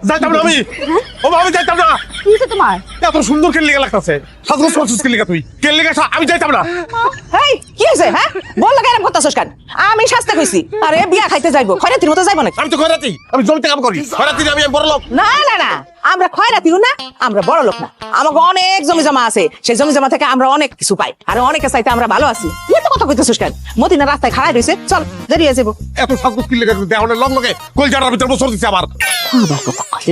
যাইতাম না আমি। ও মা, আমি যাইতাম না। কি হইছে তোমার? এত সুন্দর কেন লেগে লাগতাছে? সাজগোজ করছিস কি লেগে তুই? কেন লেগে আমি যাইতাম না। এই কি হইছে হ্যাঁ? বল লাগা এরকম করতাছস কেন? আমি শাস্তে কইছি। আরে বিয়া খাইতে যাইবো, খয়রাতির মতো যাইবো নাকি? আমি তো খয়রাতি, আমি জমিতে কাম করি। খয়রাতি আমি বড় লোক। না না না, আমরা খয়রাতিও না, আমরা বড় লোক না। আমাকে অনেক জমি জমা আছে, সেই জমি জমা থেকে আমরা অনেক কিছু পাই, আর অনেকের চাইতে আমরা ভালো আছি। এত কথা কইতেছস কেন? মদিনা রাস্তায় খাড়াই রইছে, চল দেরি হয়ে যাবো। এত সাজগোজ কি লেগে দেহনের লগ লগে কই জাড়ার ভিতর বসর দিছে আমার।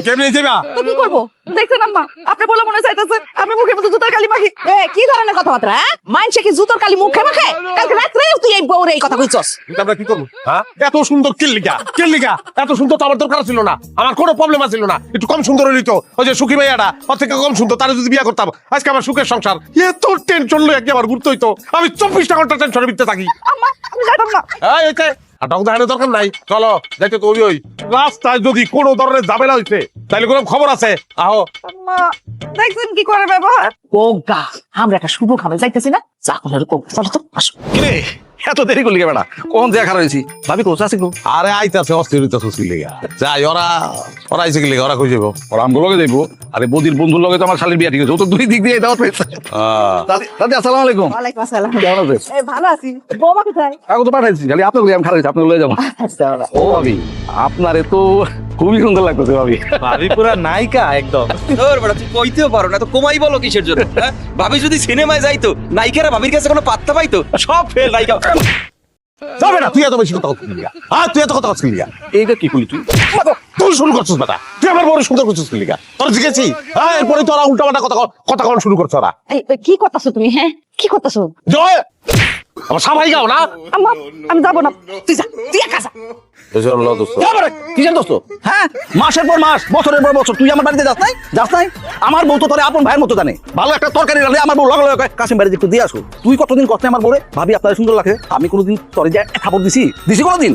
কেমনে যাইবা? তো কি করবো? দেখছেন আম্মা, আপনি বলে মনে চাইতেছে আমি মুখের মধ্যে জুতার কালি মাখি। এ কি ধরনের কথাবার্তা হ্যাঁ? মানছে কি জুতার কালি মুখে মাখে? কালকে রাত্রে তুই এই বউরে এই কথা কইছস। আমরা কি করব? হ্যাঁ, এত সুন্দর কি লিগা? কি লিগা? এত সুন্দর তো আমার দরকার ছিল না। আমার কোনো প্রবলেম ছিল না। একটু কম সুন্দর হইতো তো। ওই যে সুখী ভাইয়াটা ওর থেকে কম সুন্দর, তারে যদি বিয়ে করতাম আজকে আমার সুখের সংসার। এত টেনশন লই একবার ঘুরতে হইতো। আমি 24টা ঘন্টা টেনশনে ভিতরে থাকি। আম্মা আমি যাইতাম না। এই এতে আটক দেখানোর দরকার নাই। চলো যাইতে তো ওই রাস্তায় যদি কোনো ধরনের ঝামেলা হইছে তাহলে কোনো খবর আছে আহো। আম্মা দেখছেন কি করে ব্যবহার? কোগা আমরা একটা শুভ খাবে যাইতেছি না, যা করে কোগা চলো তো আসো। কিরে এত দেরি করলি বেটা? কোন জায়গা খারাপ হয়েছি ভাবি কোচ আছে গো? আরে আইতাছে অস্থিরতা সুস্থির লেগা যাই ওরা ওরা আইছে কি লেগা ওরা কই যাবো? ওরা আমগুলো লগে যাইবো। আরে বদির বন্ধুর লগে তো আমার শালির বিয়া ঠিক আছে, ও তো দুই দিক দিয়ে দাওয়াত পেয়েছে। দাদি আসসালামু আলাইকুম। ওয়ালাইকুম আসসালাম। কেমন আছেন? এই ভালো আছি। বৌমা কোথায়? কাগজ তো পাঠাইছি, খালি আপনার আমি খারাপ আপনার লয়ে যাবো। ও ভাবি আপনারে তো খুবই সুন্দর লাগতেছে ভাবি। ভাবি পুরা নায়িকা একদম। তোর বড় তুই কইতেও পারো না তো কমাই বলো কিসের জন্য? হ্যাঁ? ভাবি যদি সিনেমায় যাইতো, নায়িকারা ভাবির কাছে কোনো পাত্তা পাইতো? সব ফেল নায়িকা। যাবে না, তুই এত বেশি কথা বলছিস লিগা। হ্যাঁ, তুই এত কথা বলছিস লিগা। এইটা কি করলি তুই? তুই শুরু করছিস বেটা। তুই আমার বড় সুন্দর করছিস কি লিগা? তোর জিজ্ঞেসি হ্যাঁ, এরপরে তোরা উল্টাপাল্টা কথা কখন শুরু করছ ওরা? এই কি করতেছো তুমি? হ্যাঁ কি করতেছো? জয় আমার সামাই গাও না। আম্মা আমি যাবো না, তুই যা, তুই একা যা। কি জান দোস্ত? হ্যাঁ, মাসের পর মাস বছরের পর বছর তুই আমার বাড়িতে যাস নাই? যাস নাই? আমার বউ তো তোরে আপন ভাইয়ের মতো জানে। ভালো একটা তরকারি রাখলে আমার বউ লগে লগে কয়, কাশিম বাড়িতে একটু দিয়ে আসো। তুই কতদিন কষ্ট আমার বউরে ভাবি আপনার সুন্দর লাগে? আমি কোনোদিন তোরে যে থাপড় দিছি কোনোদিন?